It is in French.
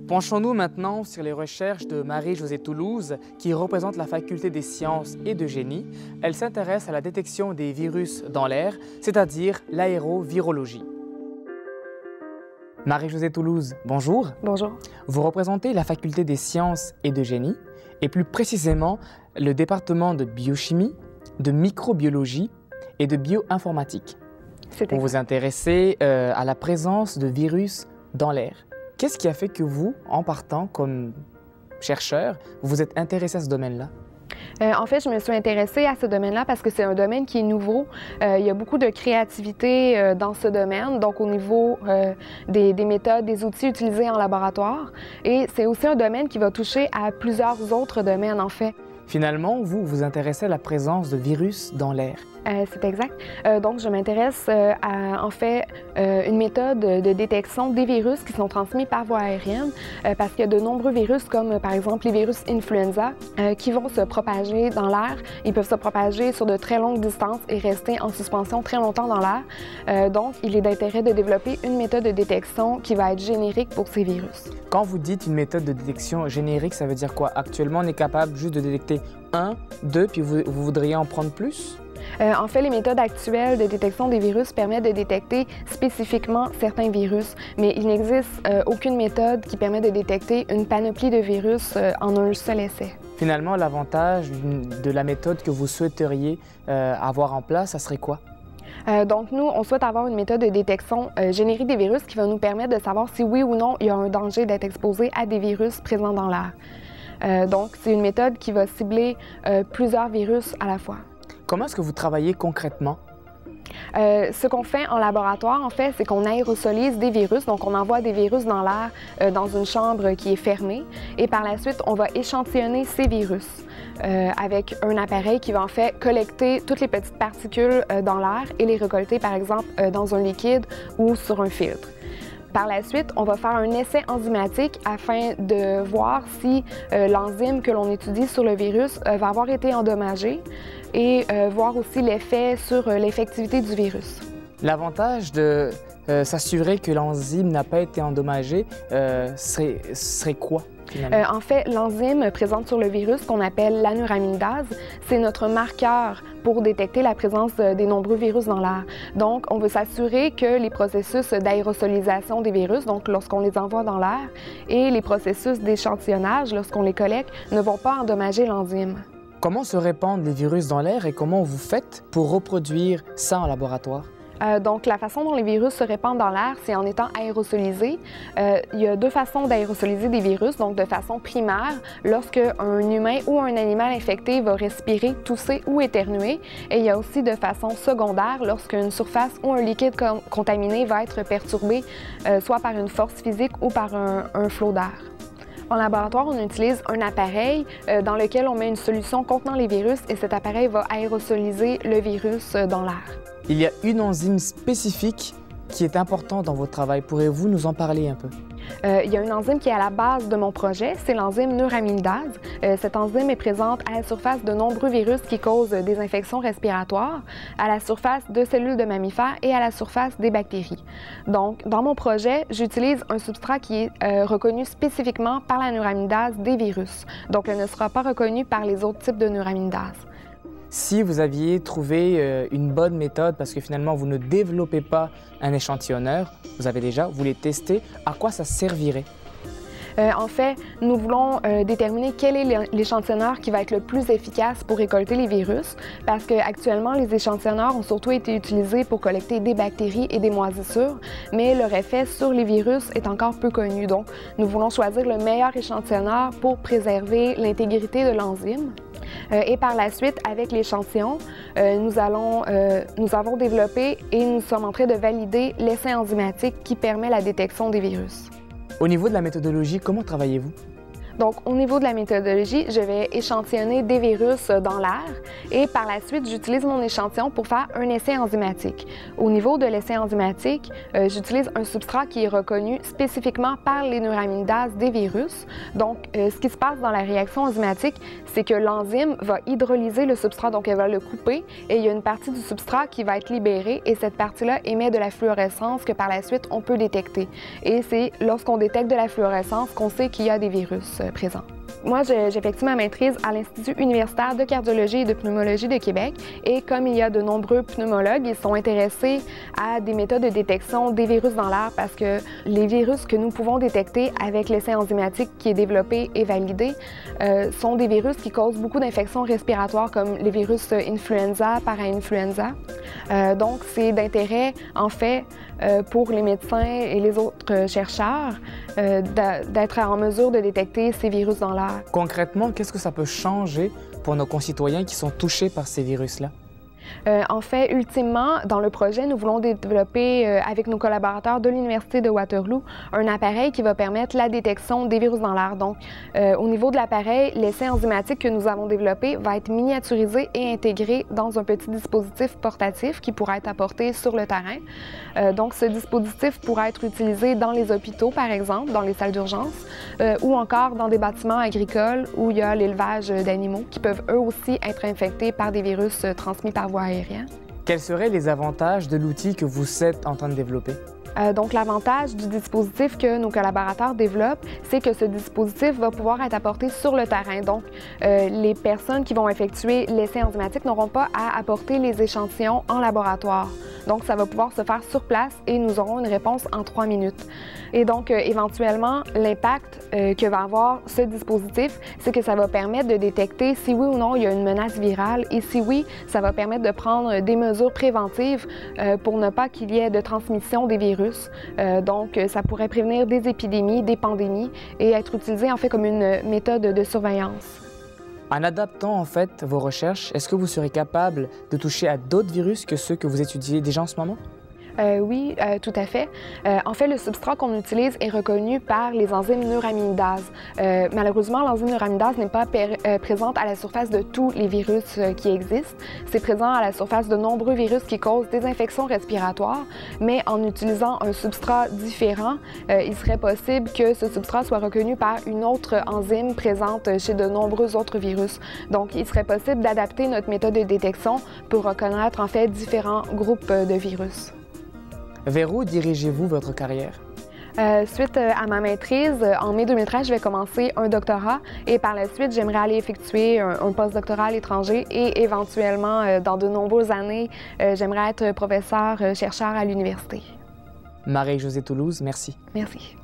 Penchons-nous maintenant sur les recherches de Marie-Josée Toulouse, qui représente la Faculté des sciences et de génie. Elle s'intéresse à la détection des virus dans l'air, c'est-à-dire l'aérovirologie. Marie-Josée Toulouse, bonjour. Bonjour. Vous représentez la Faculté des sciences et de génie, et plus précisément le département de biochimie, de microbiologie et de bioinformatique. Vous vous intéressez à la présence de virus dans l'air. Qu'est-ce qui a fait que vous, en partant comme chercheur, vous vous êtes intéressé à ce domaine-là? En fait, je me suis intéressée à ce domaine-là parce que c'est un domaine qui est nouveau. Il y a beaucoup de créativité dans ce domaine, donc au niveau des méthodes, des outils utilisés en laboratoire. Et c'est aussi un domaine qui va toucher à plusieurs autres domaines, en fait. Finalement, vous vous intéressez à la présence de virus dans l'air. C'est exact. Donc, je m'intéresse à, en fait, une méthode de détection des virus qui sont transmis par voie aérienne parce qu'il y a de nombreux virus, comme par exemple les virus influenza, qui vont se propager dans l'air. Ils peuvent se propager sur de très longues distances et rester en suspension très longtemps dans l'air. Donc, il est d'intérêt de développer une méthode de détection qui va être générique pour ces virus. Quand vous dites une méthode de détection générique, ça veut dire quoi? Actuellement, on est capable juste de détecter 1, 2, puis vous voudriez en prendre plus? En fait, les méthodes actuelles de détection des virus permettent de détecter spécifiquement certains virus, mais il n'existe aucune méthode qui permet de détecter une panoplie de virus en un seul essai. Finalement, l'avantage de la méthode que vous souhaiteriez avoir en place, ça serait quoi? Donc, nous, on souhaite avoir une méthode de détection générique des virus qui va nous permettre de savoir si oui ou non il y a un danger d'être exposé à des virus présents dans l'air. Donc, c'est une méthode qui va cibler plusieurs virus à la fois. Comment est-ce que vous travaillez concrètement? Ce qu'on fait en laboratoire, en fait, c'est qu'on aérosolise des virus. Donc, on envoie des virus dans l'air dans une chambre qui est fermée. Et par la suite, on va échantillonner ces virus avec un appareil qui va en fait collecter toutes les petites particules dans l'air et les récolter, par exemple, dans un liquide ou sur un filtre. Par la suite, on va faire un essai enzymatique afin de voir si l'enzyme que l'on étudie sur le virus va avoir été endommagée et voir aussi l'effet sur l'effectivité du virus. L'avantage de s'assurer que l'enzyme n'a pas été endommagée serait quoi? En fait, l'enzyme présente sur le virus qu'on appelle l'anuramidase, c'est notre marqueur pour détecter la présence des nombreux virus dans l'air. Donc, on veut s'assurer que les processus d'aérosolisation des virus, donc lorsqu'on les envoie dans l'air, et les processus d'échantillonnage, lorsqu'on les collecte, ne vont pas endommager l'enzyme. Comment se répandent les virus dans l'air et comment vous faites pour reproduire ça en laboratoire? Donc, la façon dont les virus se répandent dans l'air, c'est en étant aérosolisés. Il y a deux façons d'aérosoliser des virus. Donc, de façon primaire, lorsque un humain ou un animal infecté va respirer, tousser ou éternuer. Et il y a aussi de façon secondaire, lorsqu'une surface ou un liquide contaminé va être perturbé, soit par une force physique ou par un flot d'air. En laboratoire, on utilise un appareil dans lequel on met une solution contenant les virus et cet appareil va aérosoliser le virus dans l'air. Il y a une enzyme spécifique qui est importante dans votre travail. Pourriez-vous nous en parler un peu? Il y a une enzyme qui est à la base de mon projet, c'est l'enzyme neuraminidase. Cette enzyme est présente à la surface de nombreux virus qui causent des infections respiratoires, à la surface de cellules de mammifères et à la surface des bactéries. Donc, dans mon projet, j'utilise un substrat qui est reconnu spécifiquement par la neuraminidase des virus. Donc, elle ne sera pas reconnue par les autres types de neuraminidase. Si vous aviez trouvé une bonne méthode, parce que finalement vous ne développez pas un échantillonneur, vous les testez, à quoi ça servirait? En fait, nous voulons déterminer quel est l'échantillonneur qui va être le plus efficace pour récolter les virus, parce qu'actuellement, les échantillonneurs ont surtout été utilisés pour collecter des bactéries et des moisissures, mais leur effet sur les virus est encore peu connu. Donc, nous voulons choisir le meilleur échantillonneur pour préserver l'intégrité de l'enzyme. Et par la suite, avec l'échantillon, nous avons développé et nous sommes en train de valider l'essai enzymatique qui permet la détection des virus. Au niveau de la méthodologie, comment travaillez-vous? Donc, au niveau de la méthodologie, je vais échantillonner des virus dans l'air et par la suite, j'utilise mon échantillon pour faire un essai enzymatique. Au niveau de l'essai enzymatique, j'utilise un substrat qui est reconnu spécifiquement par les neuraminidase des virus. Donc, ce qui se passe dans la réaction enzymatique, c'est que l'enzyme va hydrolyser le substrat, donc elle va le couper et il y a une partie du substrat qui va être libérée et cette partie-là émet de la fluorescence que par la suite, on peut détecter. Et c'est lorsqu'on détecte de la fluorescence qu'on sait qu'il y a des virus présents. Moi, j'effectue ma maîtrise à l'Institut universitaire de cardiologie et de pneumologie de Québec et comme il y a de nombreux pneumologues, ils sont intéressés à des méthodes de détection des virus dans l'air parce que les virus que nous pouvons détecter avec l'essai enzymatique qui est développé et validé sont des virus qui causent beaucoup d'infections respiratoires comme les virus influenza, para-influenza. Donc, c'est d'intérêt, en fait, pour les médecins et les autres chercheurs d'être en mesure de détecter ces virus dans l'air. Concrètement, qu'est-ce que ça peut changer pour nos concitoyens qui sont touchés par ces virus-là? En fait, ultimement, dans le projet, nous voulons développer avec nos collaborateurs de l'Université de Waterloo un appareil qui va permettre la détection des virus dans l'air. Donc, au niveau de l'appareil, l'essai enzymatique que nous avons développé va être miniaturisé et intégré dans un petit dispositif portatif qui pourra être apporté sur le terrain. Donc, ce dispositif pourra être utilisé dans les hôpitaux, par exemple, dans les salles d'urgence, ou encore dans des bâtiments agricoles où il y a l'élevage d'animaux qui peuvent eux aussi être infectés par des virus transmis par voie aérienne. Quels seraient les avantages de l'outil que vous êtes en train de développer? Donc, l'avantage du dispositif que nos collaborateurs développent, c'est que ce dispositif va pouvoir être apporté sur le terrain. Donc, les personnes qui vont effectuer l'essai enzymatique n'auront pas à apporter les échantillons en laboratoire. Donc, ça va pouvoir se faire sur place et nous aurons une réponse en 3 minutes. Et donc, éventuellement, l'impact que va avoir ce dispositif, c'est que ça va permettre de détecter si oui ou non il y a une menace virale et si oui, ça va permettre de prendre des mesures préventives pour ne pas qu'il y ait de transmission des virus. Donc, ça pourrait prévenir des épidémies, des pandémies et être utilisé en fait comme une méthode de surveillance. En adaptant en fait vos recherches, est-ce que vous serez capable de toucher à d'autres virus que ceux que vous étudiez déjà en ce moment? Oui, tout à fait. En fait, le substrat qu'on utilise est reconnu par les enzymes neuraminidase. Malheureusement, l'enzyme neuraminidase n'est pas présente à la surface de tous les virus qui existent. C'est présent à la surface de nombreux virus qui causent des infections respiratoires, mais en utilisant un substrat différent, il serait possible que ce substrat soit reconnu par une autre enzyme présente chez de nombreux autres virus. Donc, il serait possible d'adapter notre méthode de détection pour reconnaître en fait différents groupes de virus. Vers où dirigez-vous votre carrière? Suite à ma maîtrise, en mai 2013, je vais commencer un doctorat et par la suite, j'aimerais aller effectuer un postdoctorat à l'étranger et éventuellement, dans de nombreuses années, j'aimerais être professeur-chercheur à l'université. Marie-Josée Toulouse, merci. Merci.